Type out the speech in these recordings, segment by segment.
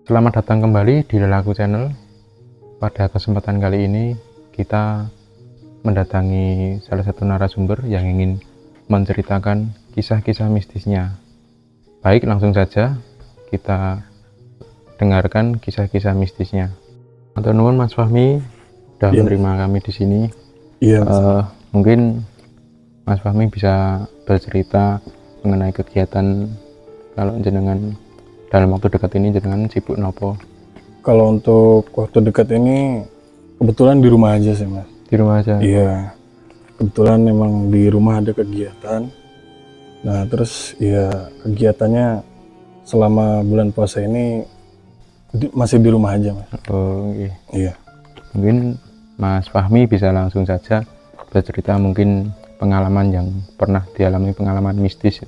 Selamat datang kembali di Lelaku Channel. Pada kesempatan kali ini kita mendatangi salah satu narasumber yang ingin menceritakan kisah-kisah mistisnya. Baik, langsung saja kita dengarkan kisah-kisah mistisnya. Matur nuwun Mas Fahmi sudah menerima kami di sini. Iya. Mungkin Mas Fahmi bisa bercerita mengenai kegiatan kalau jenengan dalam waktu dekat ini jenengan sibuk nopo? Kalau untuk waktu dekat ini kebetulan di rumah aja sih Mas. Di rumah aja? Iya, kebetulan memang di rumah ada kegiatan. Nah terus ya kegiatannya selama bulan puasa ini masih di rumah aja Mas. Oh okay. Iya. Mungkin Mas Fahmi bisa langsung saja bercerita mungkin pengalaman yang pernah dialami, pengalaman mistis.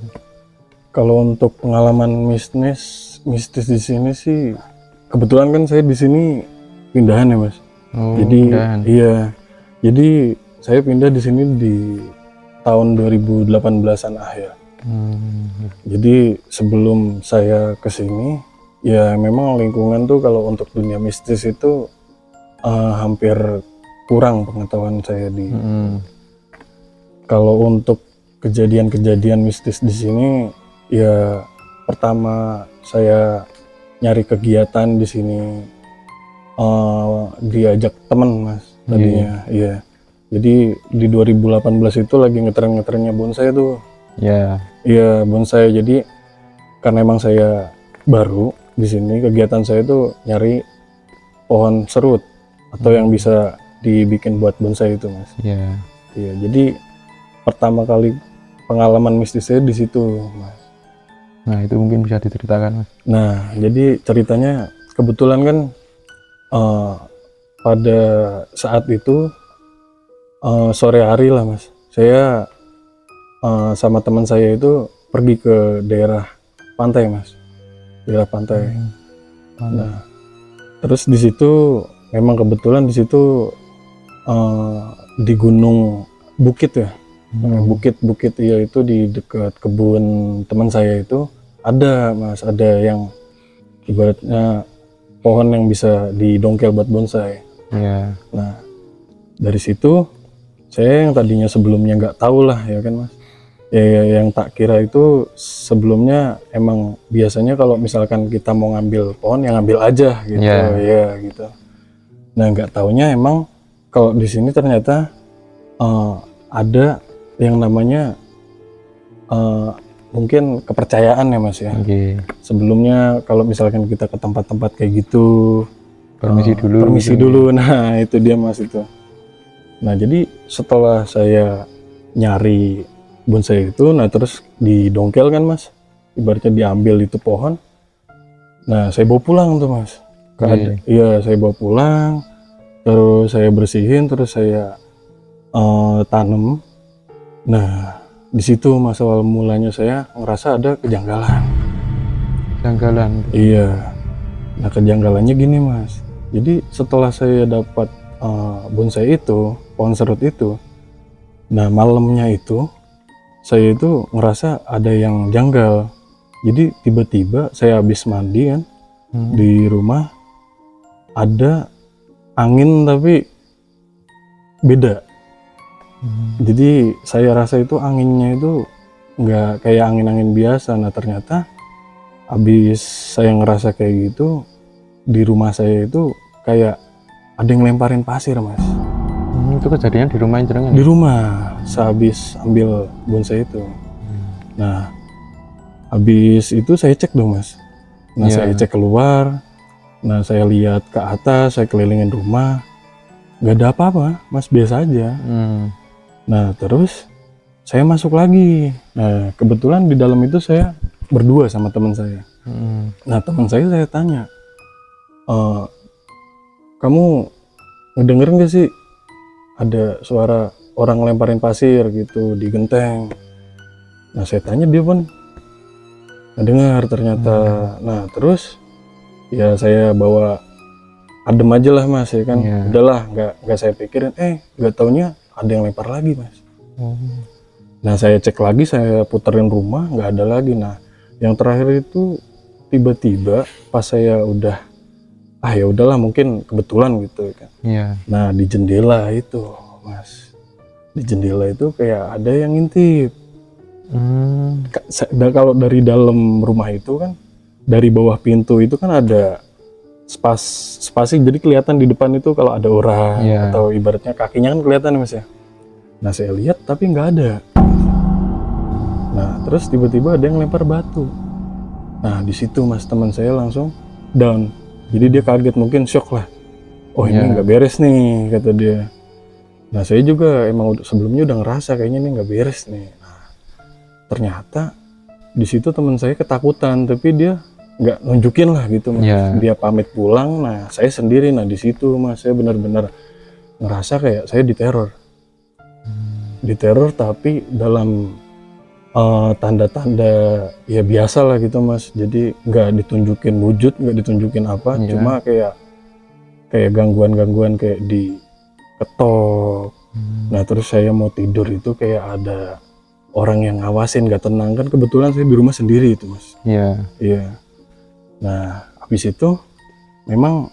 Kalau untuk pengalaman mistis di sini sih, kebetulan kan saya di sini pindahan ya Mas. Oh, jadi pindahan. Iya, jadi saya pindah di sini di tahun 2018-an akhir. Jadi sebelum saya ke sini, ya memang lingkungan tuh kalau untuk dunia mistis itu hampir kurang pengetahuan saya di. Kalau untuk kejadian-kejadian mistis di sini, ya pertama saya nyari kegiatan di sini, diajak temen Mas tadinya. Iya. Jadi di 2018 itu lagi ngetren-ngetrennya bonsai tuh. Iya, bonsai. Jadi karena emang saya baru di sini, kegiatan saya tuh nyari pohon serut atau yang bisa dibikin buat bonsai itu Mas. Iya. Jadi pertama kali pengalaman mistis saya di situ Mas. Nah itu mungkin bisa diceritakan Mas. Nah jadi ceritanya kebetulan kan pada saat itu sore hari lah Mas, saya sama teman saya itu pergi ke daerah pantai Mas, daerah pantai. Nah terus di situ memang kebetulan di situ di gunung bukit ya, bukit ya, itu di dekat kebun teman saya itu ada Mas, ada yang ibaratnya pohon yang bisa didongkel buat bonsai. Iya. Nah dari situ saya yang tadinya sebelumnya nggak tahu lah ya kan Mas, ya yang tak kira itu sebelumnya emang biasanya kalau misalkan kita mau ngambil pohon yang ngambil aja gitu. Ya gitu. Nah nggak taunya emang kalau di sini ternyata ada yang namanya mungkin kepercayaan ya Mas ya. Sebelumnya kalau misalkan kita ke tempat-tempat kayak gitu, permisi dulu. Nah itu dia Mas itu. Nah jadi setelah saya nyari bonsai itu, nah terus didongkel kan Mas, ibaratnya diambil itu pohon. Nah saya bawa pulang tuh Mas. Iya, saya bawa pulang, terus saya bersihin, terus saya tanam. Nah di situ Mas awal mulanya saya ngerasa ada kejanggalan. Iya. Nah kejanggalannya gini Mas, jadi setelah saya dapat bonsai itu, pohon serut itu, nah malamnya itu saya itu ngerasa ada yang janggal. Jadi tiba-tiba saya habis mandi kan, di rumah ada angin tapi beda. Jadi saya rasa itu anginnya itu nggak kayak angin-angin biasa. Nah ternyata habis saya ngerasa kayak gitu, di rumah saya itu kayak ada yang lemparin pasir Mas. Itu kejadian di rumah jenengan? Di rumah, sehabis ambil bonsai itu. Nah habis itu saya cek dong Mas. Nah saya cek keluar, nah saya lihat ke atas, saya kelilingin rumah, nggak ada apa-apa Mas, biasa aja. Nah terus saya masuk lagi. Nah kebetulan di dalam itu saya berdua sama teman saya. Nah teman saya tanya, kamu ngedenger nggak sih ada suara orang lemparin pasir gitu di genteng? Nah saya tanya, dia pun ngedengar ternyata. Nah terus ya saya bawa adem aja lah Mas ya kan. Udahlah, nggak saya pikirin, nggak taunya ada yang lempar lagi Mas. Nah saya cek lagi, saya puterin rumah, nggak ada lagi. Nah yang terakhir itu tiba-tiba pas saya udah ya udahlah mungkin kebetulan gitu kan. Iya. Nah di jendela itu mas, di jendela itu kayak ada yang ngintip. Kalau dari dalam rumah itu kan, dari bawah pintu itu kan ada spasi, jadi kelihatan di depan itu kalau ada orang atau ibaratnya kakinya kan kelihatan mas ya. Nah saya lihat tapi nggak ada. Nah terus tiba-tiba ada yang lempar batu. Nah di situ mas teman saya langsung down. Jadi dia kaget, mungkin shock lah. Oh ini nggak beres nih kata dia. Nah saya juga emang sebelumnya udah ngerasa kayaknya ini nggak beres nih. Nah, ternyata di situ teman saya ketakutan, tapi dia nggak nunjukin lah gitu mas. Dia pamit pulang. Nah saya sendiri. Nah di situ mas saya benar-benar ngerasa kayak saya diteror. Diteror tapi dalam tanda-tanda ya biasa lah gitu mas. Jadi nggak ditunjukin wujud, nggak ditunjukin apa, cuma kayak gangguan-gangguan kayak diketok. Nah terus saya mau tidur itu kayak ada orang yang ngawasin, nggak tenang kan. Kebetulan saya di rumah sendiri itu mas. Iya. Nah habis itu memang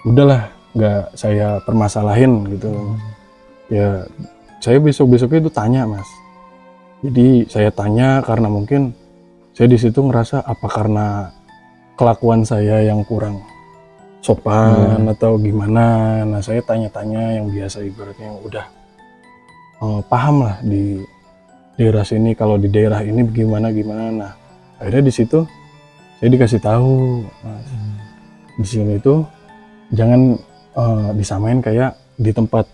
udahlah nggak saya permasalahin gitu. Ya saya besok-besoknya itu tanya mas. Jadi saya tanya karena mungkin saya di situ ngerasa apa karena kelakuan saya yang kurang sopan atau gimana. Nah saya tanya-tanya yang biasa, ibaratnya yang udah paham lah di daerah sini, kalau di daerah ini gimana. Nah akhirnya di situ saya dikasih tahu, mas, di sini itu jangan disamain kayak di tempat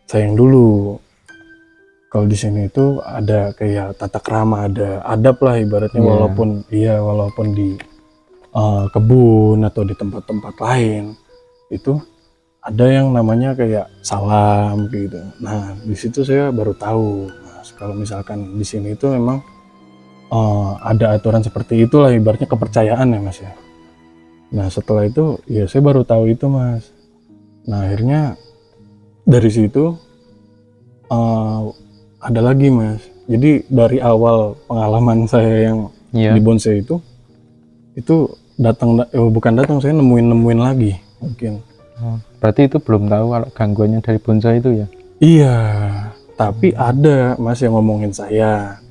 saya yang dulu. Kalau di sini itu ada kayak tata krama, ada adab lah ibaratnya. Walaupun di kebun atau di tempat-tempat lain itu ada yang namanya kayak salam gitu. Nah di situ saya baru tahu mas, kalau misalkan di sini itu memang ada aturan seperti itulah, ibaratnya kepercayaan ya mas ya. Nah setelah itu ya saya baru tahu itu mas. Nah akhirnya dari situ ada lagi mas. Jadi dari awal pengalaman saya yang di bonsai itu bukan datang, saya nemuin lagi mungkin. Berarti itu belum tahu kalau gangguannya dari bonsai itu ya? Iya, tapi ada mas yang ngomongin saya.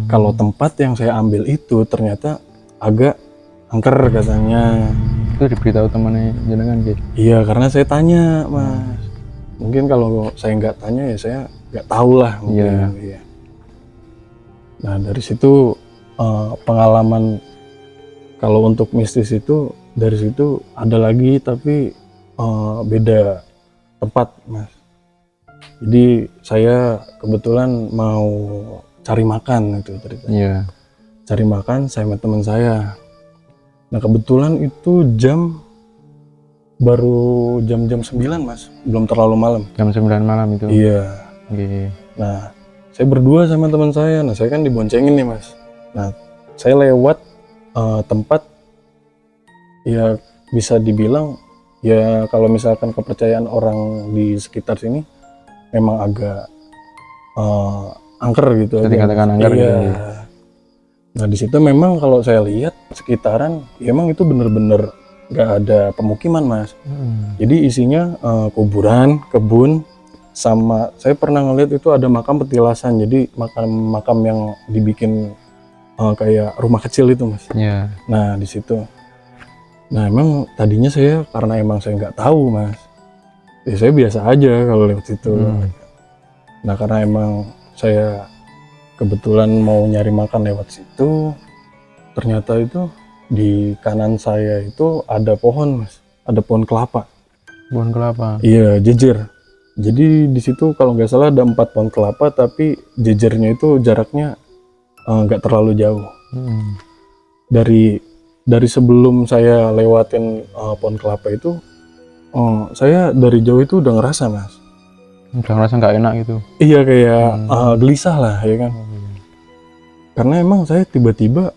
Kalau tempat yang saya ambil itu ternyata agak angker katanya. Itu diberitahu temannya jenengan gitu? Iya, karena saya tanya mas. Mungkin kalau saya nggak tanya ya saya nggak tahu lah mungkin. Iya. Nah dari situ pengalaman kalau untuk mistis itu dari situ ada lagi, tapi beda tempat mas. Jadi saya kebetulan mau cari makan itu ceritanya. Cari makan saya sama teman saya. Nah kebetulan itu baru jam 9 mas, belum terlalu malam. Jam 9 malam itu? Iya. Nah saya berdua sama teman saya. Nah saya kan diboncengin nih mas. Nah saya lewat tempat ya bisa dibilang ya kalau misalkan kepercayaan orang di sekitar sini memang agak angker gitu. Jadi katakan angker gitu. Nah di situ memang kalau saya lihat sekitaran ya emang itu bener-bener nggak ada pemukiman mas. Jadi isinya kuburan, kebun, sama saya pernah ngeliat itu ada makam petilasan. Jadi makam yang dibikin kayak rumah kecil itu mas. Nah di situ. Nah emang tadinya saya karena emang saya nggak tahu mas, ya saya biasa aja kalau lewat situ. Nah karena emang saya kebetulan mau nyari makan lewat situ, ternyata itu di kanan saya itu ada pohon mas, ada pohon kelapa. Pohon kelapa? Iya, jejer. Jadi di situ kalau nggak salah ada 4 pohon kelapa, tapi jejernya itu jaraknya nggak terlalu jauh. Dari sebelum saya lewatin pohon kelapa itu, saya dari jauh itu udah ngerasa mas. Udah ngerasa nggak enak gitu? Iya kayak gelisah lah ya kan. Karena emang saya tiba-tiba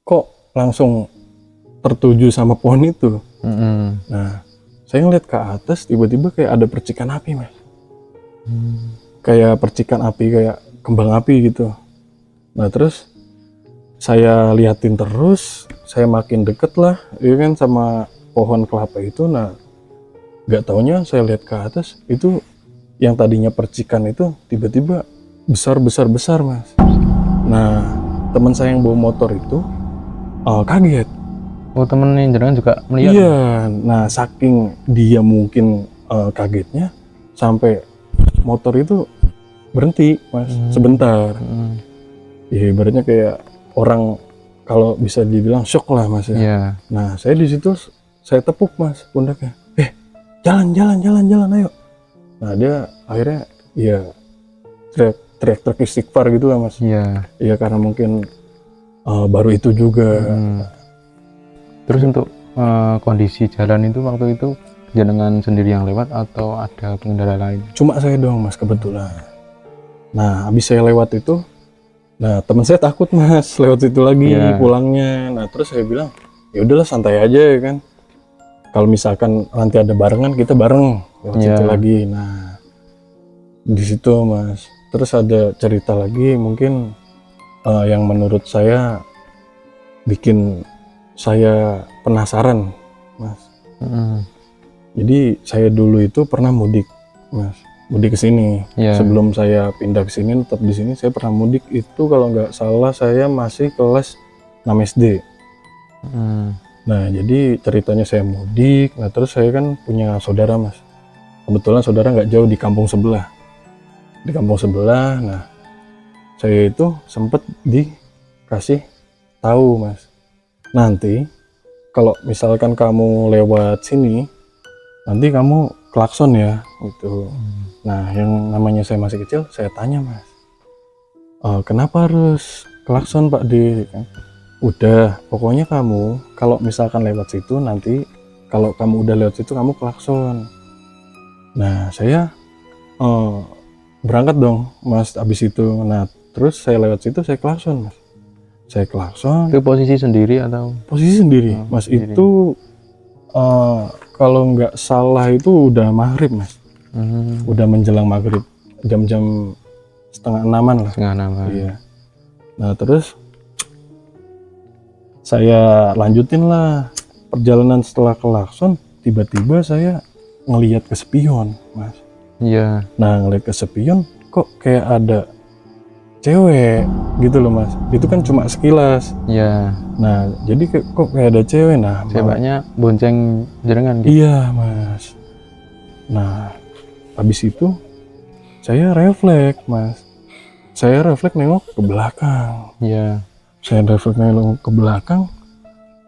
kok langsung tertuju sama pohon itu. Nah saya ngeliat ke atas, tiba-tiba kayak ada percikan api mas. Kayak percikan api, kayak kembang api gitu. Nah terus saya liatin terus, saya makin deket lah ya kan sama pohon kelapa itu. Nah, gak taunya saya lihat ke atas itu yang tadinya percikan itu tiba-tiba besar mas. Nah, teman saya yang bawa motor itu kaget. Oh, temen jenengan juga melihat? Iya, nah saking dia mungkin kagetnya sampai motor itu berhenti mas sebentar. Ya ibaratnya kayak orang kalau bisa dibilang shock lah mas ya. Iya. Nah saya di situ saya tepuk mas pundaknya, jalan ayo. Nah dia akhirnya ya teriak istighfar gitu lah mas. Iya. Ya karena mungkin baru itu juga. Terus untuk kondisi jalan itu waktu itu jenengan sendiri yang lewat atau ada pengendara lain? Cuma saya doang mas kebetulan. Nah habis saya lewat itu, nah teman saya takut mas lewat situ lagi pulangnya. Nah terus saya bilang ya udahlah santai aja ya kan. Kalau misalkan nanti ada barengan kita bareng lewat situ lagi. Nah di situ mas. Terus ada cerita lagi mungkin yang menurut saya bikin saya penasaran mas. Jadi saya dulu itu pernah mudik mas, mudik ke sini. Sebelum saya pindah ke sini tetap di sini saya pernah mudik itu kalau nggak salah saya masih kelas 6 SD. Nah jadi ceritanya saya mudik. Nah terus saya kan punya saudara mas. Kebetulan saudara nggak jauh di kampung sebelah. Di kampung sebelah. Nah saya itu sempet dikasih tahu mas. Nanti kalau misalkan kamu lewat sini, nanti kamu klakson ya gitu. Nah yang namanya saya masih kecil, saya tanya mas, kenapa harus klakson Pak D? Udah, pokoknya kamu kalau misalkan lewat situ nanti kalau kamu udah lewat situ kamu klakson. Nah saya berangkat dong mas abis itu. Nah terus saya lewat situ saya klakson mas. Saya klakson. Itu posisi sendiri atau? Posisi sendiri mas sendiri. Itu kalau nggak salah itu udah maghrib mas. Udah menjelang maghrib, jam-jam 5:30 lah. 5:30. Iya. Nah terus saya lanjutin lah perjalanan. Setelah klakson tiba-tiba saya ngelihat ke spion mas. Iya. Nah ngelihat ke spion kok kayak ada cewek gitu loh mas. Itu kan cuma sekilas. Iya. Nah jadi kok kayak ada cewek. Nah ceweknya bonceng jenengan gitu? Iya mas. Nah habis itu saya refleks mas. Saya refleks nengok ke belakang. Iya. Saya refleks nengok ke belakang.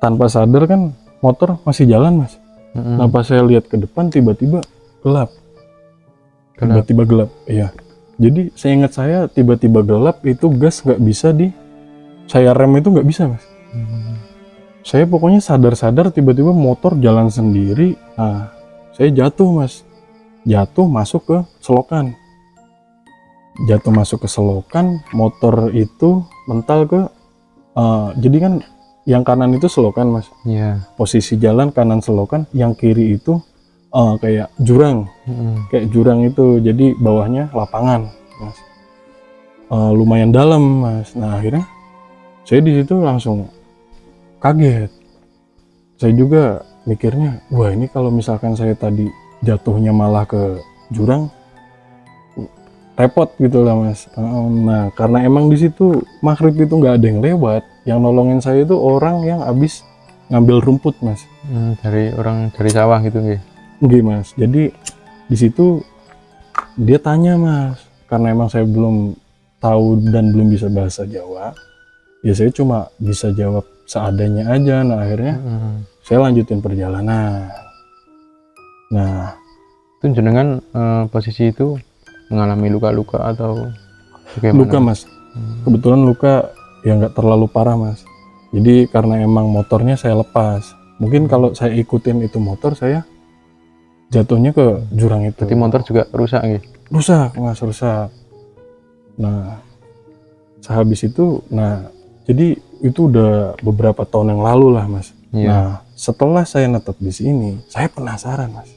Tanpa sadar kan motor masih jalan mas. Nah pas saya lihat ke depan tiba-tiba gelap. Tiba-tiba gelap. Iya. Jadi saya ingat saya tiba-tiba gelap itu gas nggak bisa saya rem itu nggak bisa mas. Saya pokoknya sadar-sadar tiba-tiba motor jalan sendiri. Nah saya jatuh mas. Jatuh masuk ke selokan. Motor itu mental ke jadi kan yang kanan itu selokan mas. Posisi jalan kanan selokan, yang kiri itu kayak jurang. Kayak jurang itu, jadi bawahnya lapangan mas. Lumayan dalam mas. Nah akhirnya saya di situ langsung kaget. Saya juga mikirnya, wah ini kalau misalkan saya tadi jatuhnya malah ke jurang, repot gitu lah mas. Nah karena emang di situ maghrib itu nggak ada yang lewat. Yang nolongin saya itu orang yang habis ngambil rumput mas. Dari sawah gitu nggih? Nggih mas. Jadi di situ dia tanya mas, karena emang saya belum tahu dan belum bisa bahasa Jawa, ya saya cuma bisa jawab seadanya aja. Nah akhirnya saya lanjutin perjalanan. Nah itu jenengan posisi itu mengalami luka-luka atau bagaimana? Luka mas. Kebetulan luka ya nggak terlalu parah mas. Jadi karena emang motornya saya lepas. Mungkin kalau saya ikutin itu motor, saya jatuhnya ke jurang itu. Berarti motor juga rusak gitu? Rusak mas, rusak. Nah sehabis itu, nah jadi itu udah beberapa tahun yang lalu lah mas. Nah setelah saya netep di sini, saya penasaran mas.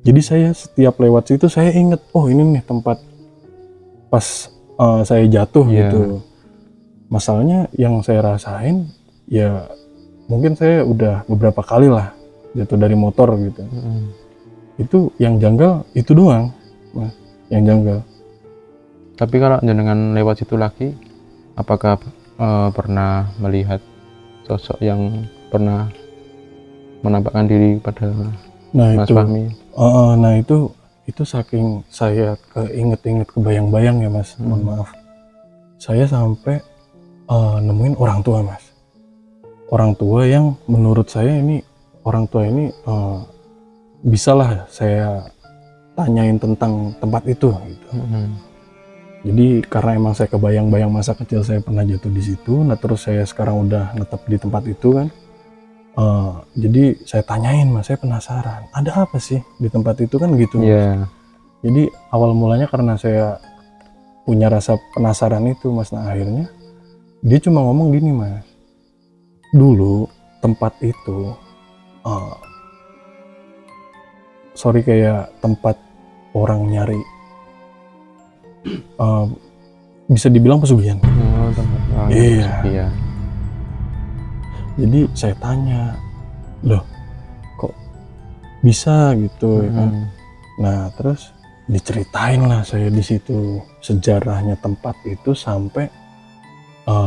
Jadi saya setiap lewat situ saya inget, oh ini nih tempat pas saya jatuh gitu. Masalahnya yang saya rasain ya mungkin saya udah beberapa kali lah jatuh dari motor gitu. Itu yang janggal itu doang, Mas, yang janggal. Tapi kalau jenengan lewat situ lagi, apakah pernah melihat sosok yang pernah menampakkan diri pada Nah Mas itu, Fahmi? nah itu saking saya keinget-inget kebayang-bayang ya Mas, mohon maaf. Saya sampai nemuin orang tua Mas. Orang tua yang menurut saya ini, orang tua ini bisalah saya tanyain tentang tempat itu gitu. Jadi karena emang saya kebayang-bayang masa kecil saya pernah jatuh di situ, nah terus saya sekarang udah netep di tempat itu kan. Jadi saya tanyain Mas, saya penasaran, ada apa sih di tempat itu kan gitu. Iya. Jadi awal mulanya karena saya punya rasa penasaran itu Mas, nah akhirnya dia cuma ngomong gini Mas, dulu tempat itu sorry kayak tempat orang nyari bisa dibilang pesugihan. Oh, tempat orang Iya. pesugihan. Jadi saya tanya, loh kok bisa gitu ya kan? Nah terus diceritain lah saya di situ sejarahnya tempat itu sampai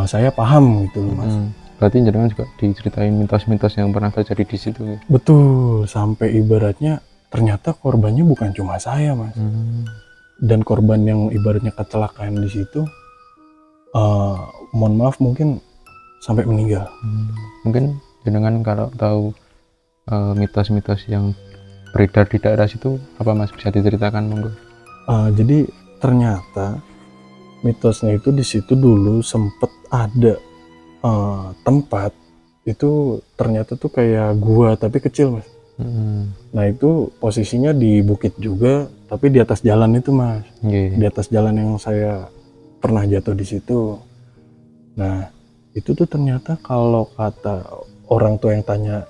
saya paham gitu loh Mas. Berarti jenengan juga diceritain mitos-mitos yang pernah terjadi di situ. Betul, sampai ibaratnya ternyata korbannya bukan cuma saya Mas. Dan korban yang ibaratnya kecelakaan di situ, mohon maaf mungkin sampai meninggal. Mungkin jenengan kalau tahu mitos-mitos yang beredar di daerah situ apa Mas, bisa diceritakan monggo? Jadi ternyata mitosnya itu di situ dulu sempet ada tempat itu ternyata tuh kayak gua tapi kecil Mas. Nah itu posisinya di bukit juga tapi di atas jalan itu Mas. Di atas jalan yang saya pernah jatuh di situ. Nah itu tuh ternyata kalau kata orang tua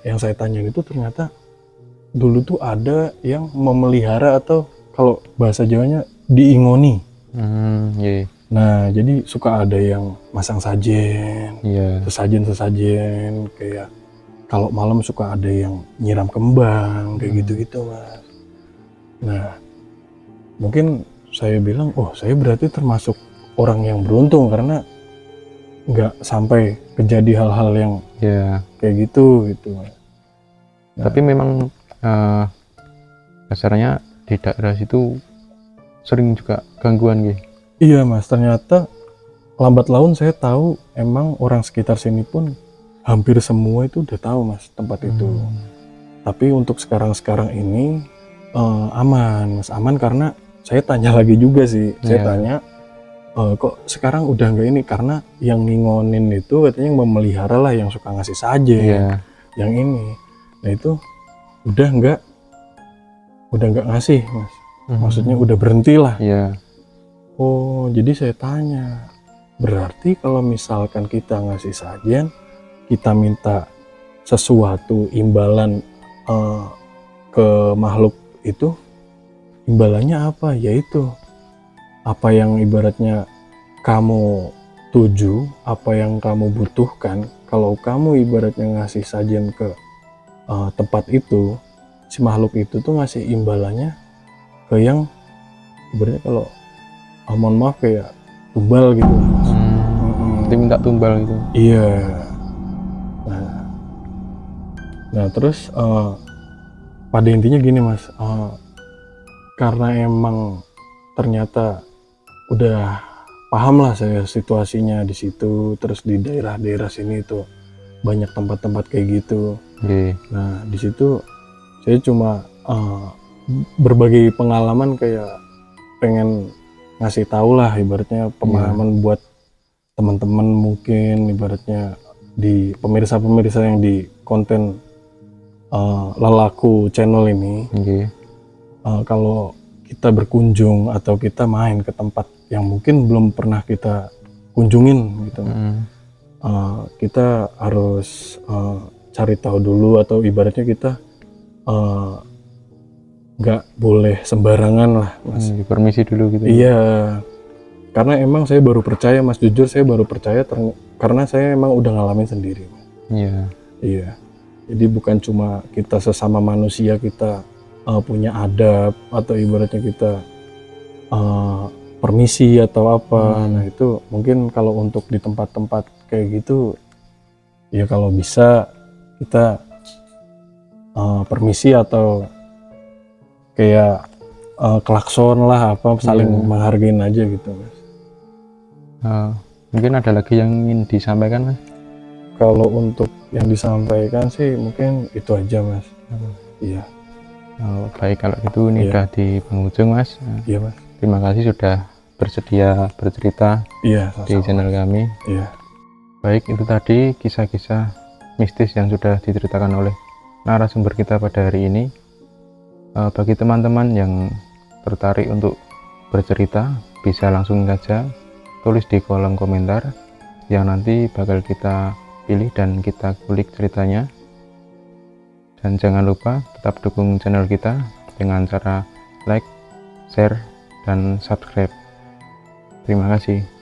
yang saya tanya itu ternyata dulu tuh ada yang memelihara atau kalau bahasa Jawanya diingoni. Nah jadi suka ada yang masang sajen, sesajen kayak kalau malam suka ada yang nyiram kembang kayak gitu-gitu Mas. Nah mungkin saya bilang, oh saya berarti termasuk orang yang beruntung karena nggak sampai kejadi hal-hal yang kayak gitu Mas. Nah, tapi memang kasarnya di daerah situ sering juga gangguan gitu. Iya Mas, ternyata lambat laun saya tahu emang orang sekitar sini pun hampir semua itu udah tahu Mas tempat itu. Tapi untuk sekarang ini aman Mas, aman karena saya tanya lagi juga sih. Saya tanya kok sekarang udah nggak ini, karena yang ngingonin itu katanya yang memelihara lah, yang suka ngasih saja yang ini. Nah itu udah nggak ngasih Mas. Maksudnya udah berhenti lah. Oh, jadi saya tanya, berarti kalau misalkan kita ngasih sajian, kita minta sesuatu imbalan ke makhluk itu, imbalannya apa? Yaitu apa yang ibaratnya kamu tuju, apa yang kamu butuhkan. Kalau kamu ibaratnya ngasih sajian ke tempat itu, si makhluk itu tuh ngasih imbalannya ke yang ibaratnya kalau mohon maaf kayak tumbal gitu Mas. Dia minta tumbal gitu. Iya. Nah terus pada intinya gini Mas, karena emang ternyata udah paham lah saya situasinya di situ, terus di daerah-daerah sini tuh banyak tempat-tempat kayak gitu. Nah di situ saya cuma berbagi pengalaman kayak pengen ngasih tahu lah ibaratnya pemahaman buat teman-teman mungkin ibaratnya di pemirsa-pemirsa yang di konten Lalaku channel ini. Kalau kita berkunjung atau kita main ke tempat yang mungkin belum pernah kita kunjungin gitu, kita harus cari tahu dulu atau ibaratnya kita nggak boleh sembarangan lah Mas. Permisi dulu gitu. Iya, karena emang saya baru percaya Mas, jujur saya baru percaya karena saya emang udah ngalamin sendiri. Iya. Jadi bukan cuma kita sesama manusia kita punya adab atau ibaratnya kita permisi atau apa. Nah itu mungkin kalau untuk di tempat-tempat kayak gitu ya kalau bisa kita permisi atau kayak klakson lah apa saling menghargain aja gitu Mas. Mungkin ada lagi yang ingin disampaikan Mas? Kalau untuk yang disampaikan sih mungkin itu aja Mas. Iya. Baik, kalau gitu ini udah di penghujung Mas. Iya Mas. Terima kasih sudah bersedia bercerita di channel kami. Iya. Baik, itu tadi kisah-kisah mistis yang sudah diceritakan oleh narasumber kita pada hari ini. Bagi teman-teman yang tertarik untuk bercerita, bisa langsung saja tulis di kolom komentar yang nanti bakal kita pilih dan kita kulik ceritanya. Dan jangan lupa tetap dukung channel kita dengan cara like, share, dan subscribe. Terima kasih.